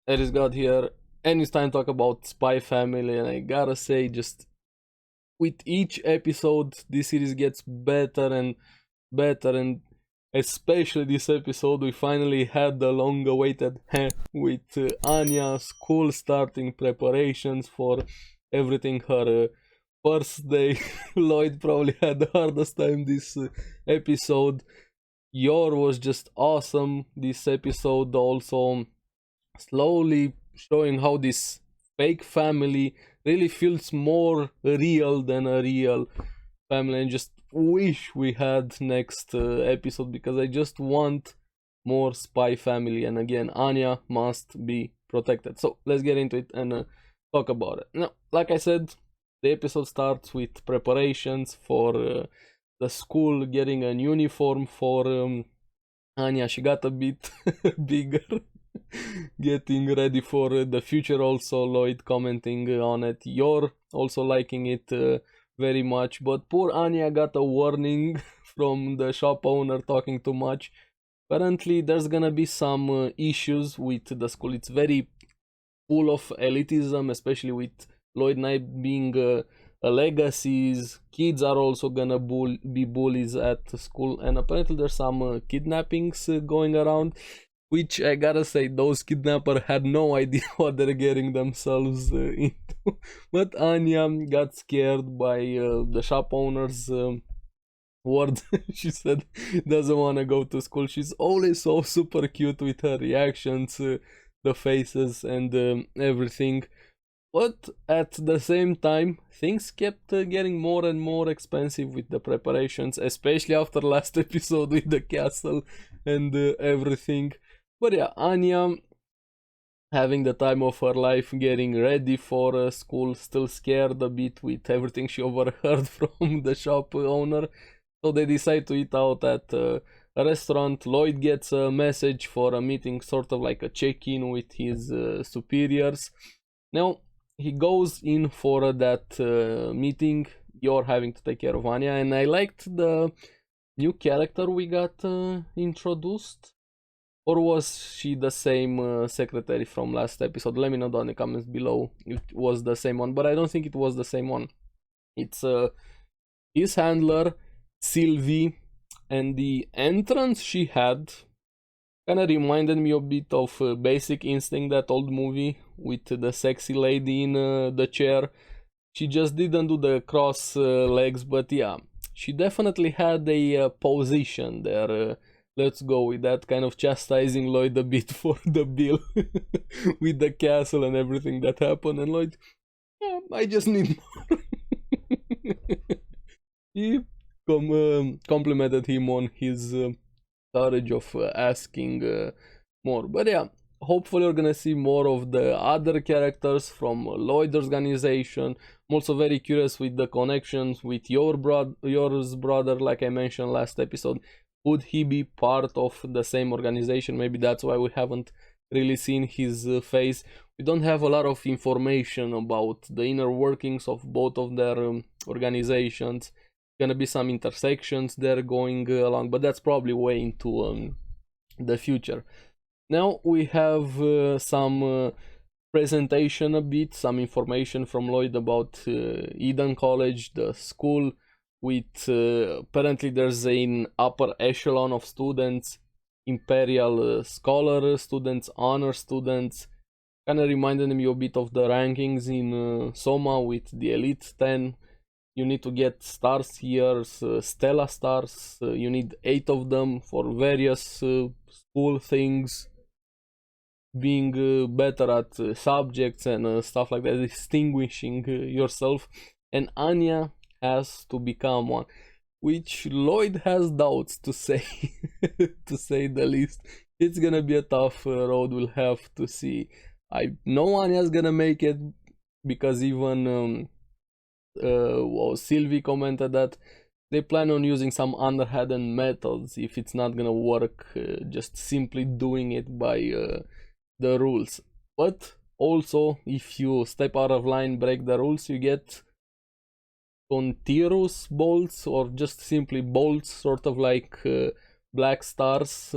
ARESxGOD here, and it's time to talk about Spy Family. And I gotta say, just with each episode, this series gets better and better, and especially this episode, we finally had the long-awaited with Anya school starting preparations for everything. Her first day, Lloyd probably had the hardest time this episode. Yor was just awesome this episode, also slowly showing how this fake family really feels more real than a real family. And just wish we had next episode, because I just want more Spy Family. And again, Anya must be protected. So let's get into it and talk about it. Now, like I said, the episode starts with preparations for the school, getting an uniform for Anya. She got a bit bigger. Getting ready for the future. Also, Lloyd commenting on it. You're also liking it very much, but poor Anya got a warning from the shop owner talking too much. Apparently, there's gonna be some issues with the school. It's very full of elitism, especially with Lloyd Knight being a legacies. Kids are also gonna be bullies at school, and apparently there's some kidnappings going around, which I gotta say, those kidnappers had no idea what they're getting themselves into. But Anya got scared by the shop owner's word. She said doesn't want to go to school. She's always so super cute with her reactions, the faces, and everything. But at the same time, things kept getting more and more expensive with the preparations, especially after last episode with the castle and everything. But yeah, Anya having the time of her life, getting ready for school, still scared a bit with everything she overheard from the shop owner. So they decide to eat out at a restaurant. Lloyd gets a message for a meeting, sort of like a check-in with his superiors. Now he goes in for that meeting. You're having to take care of Anya, and I liked the new character we got introduced. Or was she the same secretary from last episode? Let me know down in the comments below if it was the same one, but I don't think it was the same one. It's his handler, Sylvie, and the entrance she had kind of reminded me a bit of Basic Instinct, that old movie with the sexy lady in the chair. She just didn't do the cross legs, but yeah, she definitely had a position there. Let's go with that, kind of chastising Lloyd a bit for the bill with the castle and everything that happened. And Lloyd, yeah, I just need more. He complimented him on his courage of asking more. But yeah, hopefully we're gonna see more of the other characters from Lloyd's organization. I'm also very curious with the connections with yours brother, like I mentioned last episode. Would he be part of the same organization? Maybe that's why we haven't really seen his face. We don't have a lot of information about the inner workings of both of their organizations. Gonna be some intersections there going along, but that's probably way into the future. Now we have some presentation a bit, some information from Lloyd about Eden College, the school, with apparently there's an upper echelon of students, imperial scholar students, honor students. Kind of reminded me a bit of the rankings in Soma with the elite 10. You need to get stars here, Stella stars. You need 8 of them for various school things, being better at subjects and stuff like that, distinguishing yourself. And Anya has to become one, which Lloyd has doubts to say, to say the least. It's gonna be a tough road. We'll have to see. I know Anya's gonna make it, because even Sylvie commented that they plan on using some underhanded methods if it's not gonna work, just simply doing it by the rules. But also, if you step out of line, break the rules, you get continuous bolts, or just simply bolts, sort of like black stars.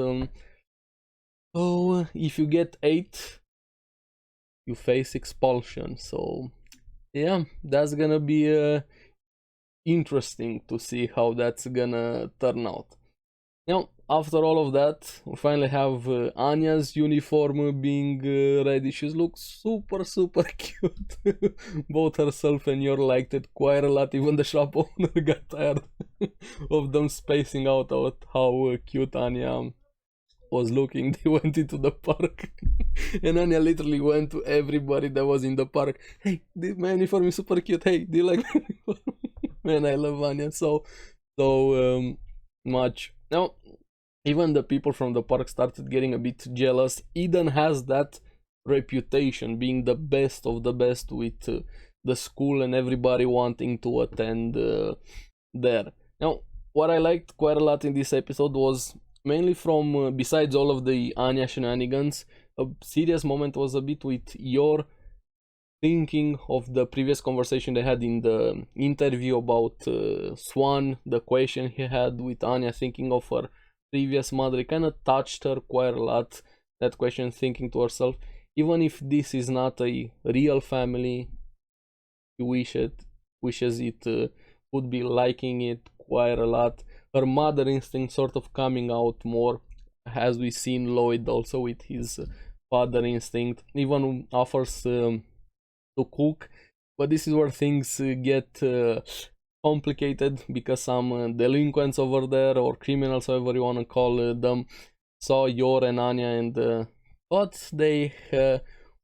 Oh, if you get 8, you face expulsion. So yeah, that's gonna be interesting to see how that's gonna turn out. Now, after all of that, we finally have Anya's uniform being ready. She looks super, super cute. Both herself and Yor liked it quite a lot. Even the shop owner got tired of them spacing out how cute Anya was looking. They went into the park and Anya literally went to everybody that was in the park. Hey, my uniform is super cute. Hey, do you like my uniform? Man, I love Anya so much. Now, even the people from the park started getting a bit jealous. Eden has that reputation being the best of the best with the school and everybody wanting to attend there. Now, what I liked quite a lot in this episode was mainly from, besides all of the Anya shenanigans, a serious moment was a bit with Yor thinking of the previous conversation they had in the interview about Swan, the question he had with Anya, thinking of her previous mother. It kind of touched her quite a lot, that question, thinking to herself, even if this is not a real family, she wishes it would be liking it quite a lot. Her mother instinct sort of coming out more, as we seen Lloyd also with his father instinct, even offers to cook. But this is where things get complicated, because some delinquents over there, or criminals, however you want to call them, saw Yor and Anya and thought they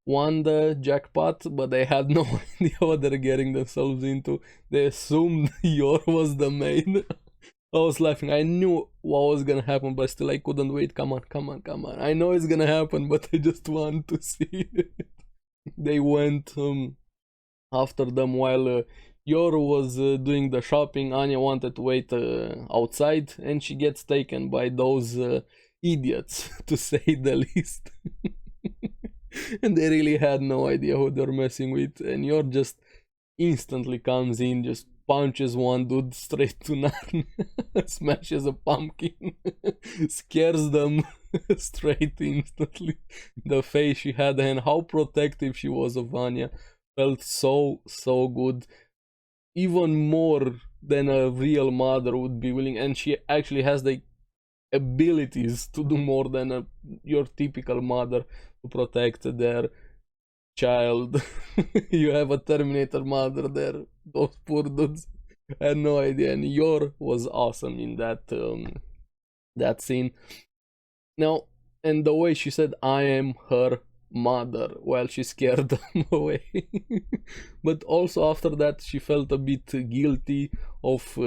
won the jackpot, but they had no idea what they're getting themselves into. They assumed Yor was the main. I was laughing. I knew what was gonna happen, but still I couldn't wait. Come on, come on, come on. I know it's gonna happen, but I just want to see it. They went after them while Yor was doing the shopping. Anya wanted to wait outside, and she gets taken by those idiots, to say the least. And they really had no idea who they're messing with. And Yor just instantly comes in, just punches one dude straight to nothing, smashes a pumpkin, scares them straight instantly. The face she had and how protective she was of Anya felt so good, even more than a real mother would be willing. And she actually has the abilities to do more than your typical mother to protect their child. You have a Terminator mother there. Those poor dudes had no idea. And Yor was awesome in that scene. Now, and the way she said, "I am her mother," while she scared them away. But also after that, she felt a bit guilty of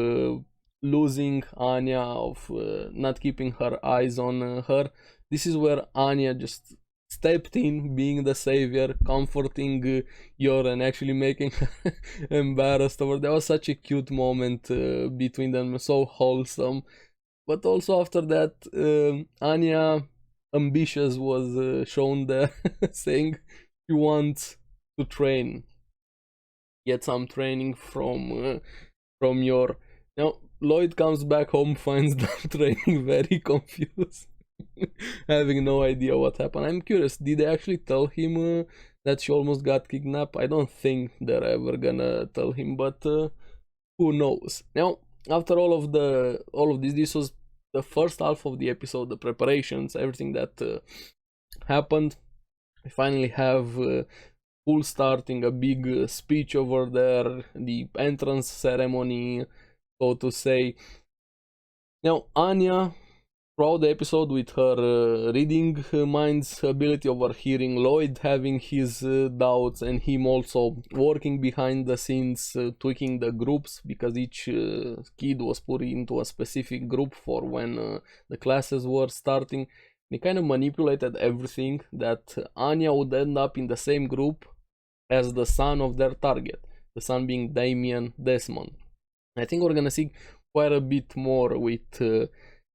losing Anya, of not keeping her eyes on her. This is where Anya just stepped in, being the savior, comforting Yor and actually making her embarrassed over. That was such a cute moment between them, so wholesome. But also after that, Anya ambitious was shown there, saying she wants to train, get some training from Yor. Now Lloyd comes back home, finds them training, very confused. Having no idea what happened. I'm curious, did they actually tell him that she almost got kidnapped? I don't think they're ever gonna tell him, but who knows. Now, after all of this was the first half of the episode, the preparations, everything that happened. We finally have full starting, a big speech over there, the entrance ceremony, so to say. Now, Anya, throughout the episode, with her reading minds ability, overhearing Lloyd having his doubts, and him also working behind the scenes, tweaking the groups, because each kid was put into a specific group for when the classes were starting. He kind of manipulated everything that Anya would end up in the same group as the son of their target, the son being Damien Desmond. I think we're gonna see quite a bit more with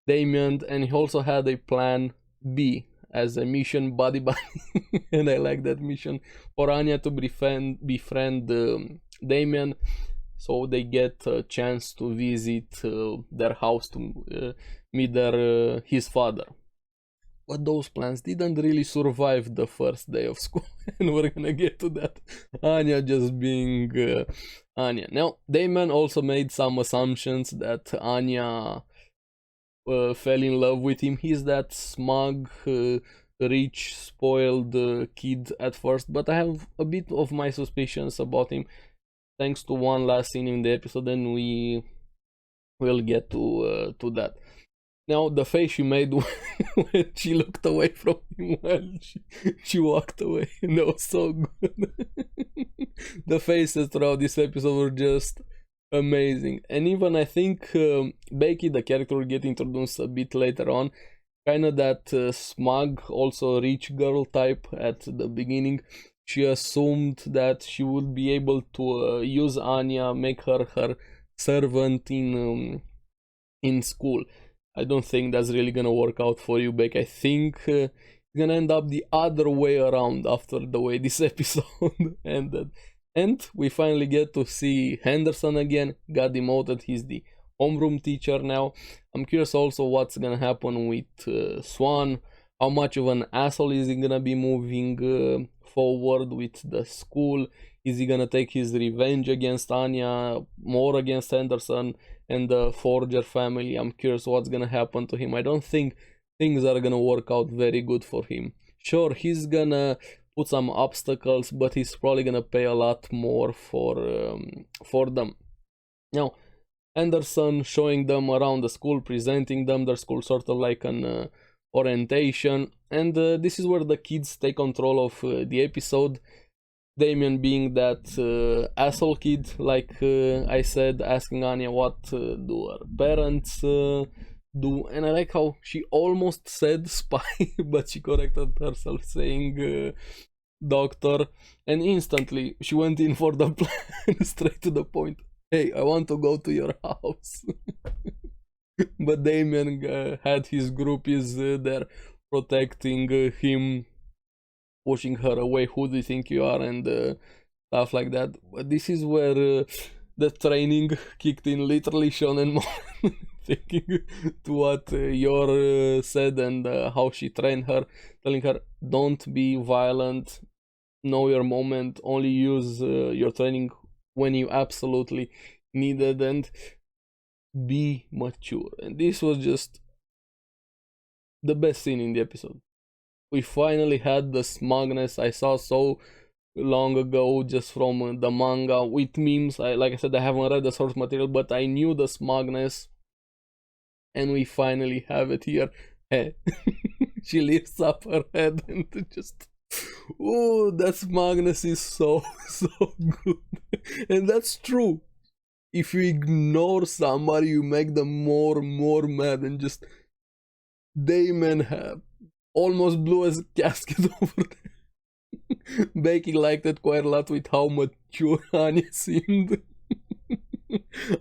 Damien, and he also had a plan B as a mission buddy buddy. And I like that mission, for Anya to befriend Damien, so they get a chance to visit their house to meet his father. but those plans didn't really survive the first day of school. And we're gonna get to that. Anya just being Anya. Now, Damon also made some assumptions that Anya fell in love with him. He's that smug, rich, spoiled kid at first, but I have a bit of my suspicions about him thanks to one last scene in the episode, and we will get to that. Now, the face she made when she looked away from him while she walked away, that was so good. The faces throughout this episode were just amazing. And even I think Becky, the character, will get introduced a bit later on. Kind of that smug, also rich girl type at the beginning. She assumed that she would be able to use Anya, make her servant in school. I don't think that's really gonna work out for you, Beck. I think it's gonna end up the other way around after the way this episode ended. And we finally get to see Henderson again, got demoted, he's the homeroom teacher now. I'm curious also what's gonna happen with Swan, how much of an asshole is he gonna be moving forward with the school. Is he gonna take his revenge against Anya, more against Henderson and the Forger family? I'm curious what's gonna happen to him. I don't think things are gonna work out very good for him. Sure, he's gonna put some obstacles, but he's probably gonna pay a lot more for them. Now, Henderson showing them around the school, presenting them their school, sort of like an orientation, and this is where the kids take control of the episode. Damien being that asshole kid, like I said, asking Anya what do her parents do, and I like how she almost said spy, but she corrected herself saying doctor, and instantly she went in for the plan, straight to the point. Hey, I want to go to your house. But Damien had his groupies there protecting him, pushing her away. Who do you think you are? And stuff like that. But this is where the training kicked in, literally. Sean and Mom thinking to what Yor said and how she trained her, telling her, don't be violent, know your moment, only use your training when you absolutely need it, and be mature. And this was just the best scene in the episode. We finally had the smugness I saw so long ago just from the manga with memes. Like I said, I haven't read the source material, but I knew the smugness, and we finally have it here. Hey. She lifts up her head and just, oh, that smugness is so good. And that's true. If you ignore somebody, you make them more mad, and just Damon almost blew his casket over there. Becky liked it quite a lot with how mature Anya seemed.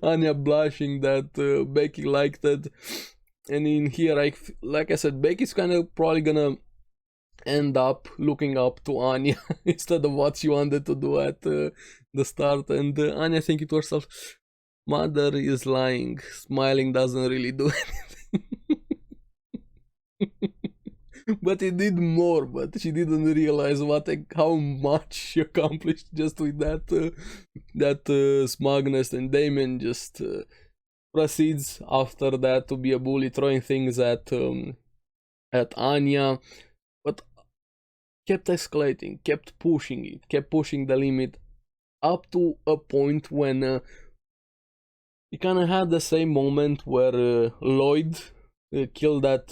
Anya blushing that Becky liked it. And in here, like I said, Becky's kind of probably gonna end up looking up to Anya instead of what she wanted to do at the start. And Anya thinking to herself, mother is lying, smiling doesn't really do anything. But it did more, but she didn't realize how much she accomplished just with that smugness. And Damon just proceeds after that to be a bully, throwing things at Anya, but kept escalating, kept pushing the limit up to a point when he kind of had the same moment where Lloyd killed that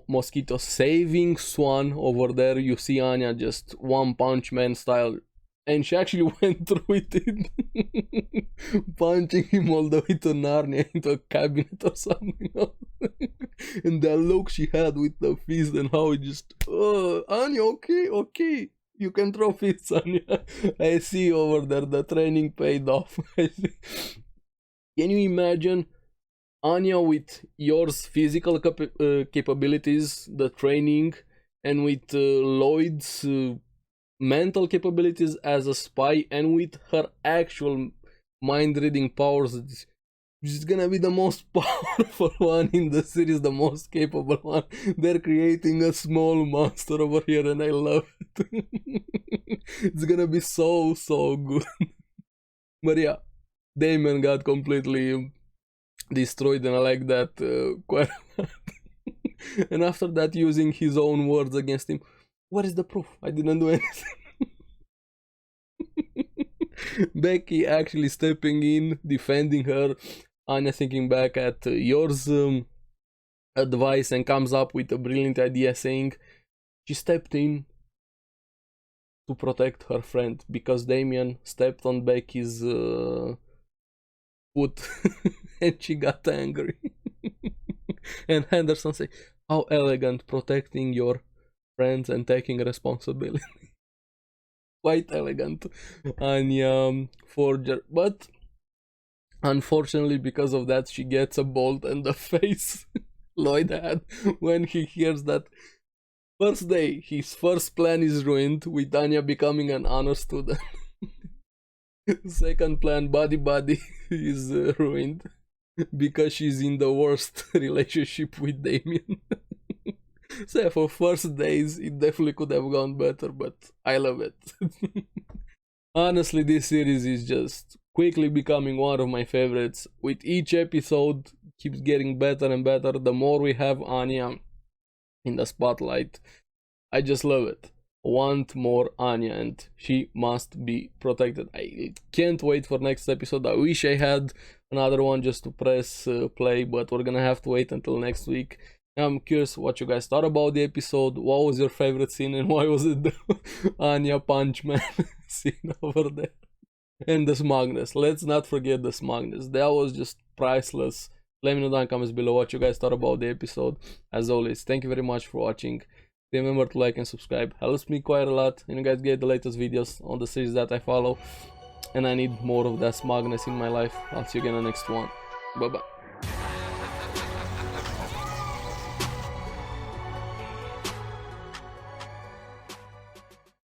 mosquito, saving Swan over there. You see Anya just One Punch Man style, and she actually went through with it, punching him all the way to Narnia, into a cabinet or something else. And that look she had with the fist, and how it just, Anya, okay, you can throw fists, Anya. I see over there, the training paid off. Can you imagine Anya with Yor's physical capabilities, the training, and with Lloyd's mental capabilities as a spy, and with her actual mind reading powers? She's gonna be the most powerful one in the series, the most capable one. They're creating a small monster over here, and I love it. It's gonna be so good. But yeah, Damien got completely destroyed, and I like that quite a lot. And after that, using his own words against him. What is the proof? I didn't do anything. Becky actually stepping in, defending her. Anya thinking back at yours advice and comes up with a brilliant idea, saying she stepped in to protect her friend because Damien stepped on Becky's foot and she got angry. And Henderson say, how elegant, protecting your friends and taking responsibility. Quite elegant. Anya forger, but unfortunately because of that she gets a bolt in the face. Lloyd had when he hears that first day his first plan is ruined with Anya becoming an honor student. Second plan, buddy is ruined because she's in the worst relationship with Damien. So yeah, for first days it definitely could have gone better, but I love it. Honestly, this series is just quickly becoming one of my favorites. With each episode keeps getting better and better. The more we have Anya in the spotlight, I just love it. Want more Anya, and she must be protected. I can't wait for next episode. I wish I had another one just to press play, but we're gonna have to wait until next week. I'm curious what you guys thought about the episode. What was your favorite scene, and why was it the Anya Punch Man scene over there? And the smugness. Let's not forget the smugness. That was just priceless. Let me know down in the comments below what you guys thought about the episode. As always, thank you very much for watching. Remember to like and subscribe. Helps me quite a lot. And you guys get the latest videos on the series that I follow. And I need more of that smugness in my life. I'll see you again in the next one. Bye bye.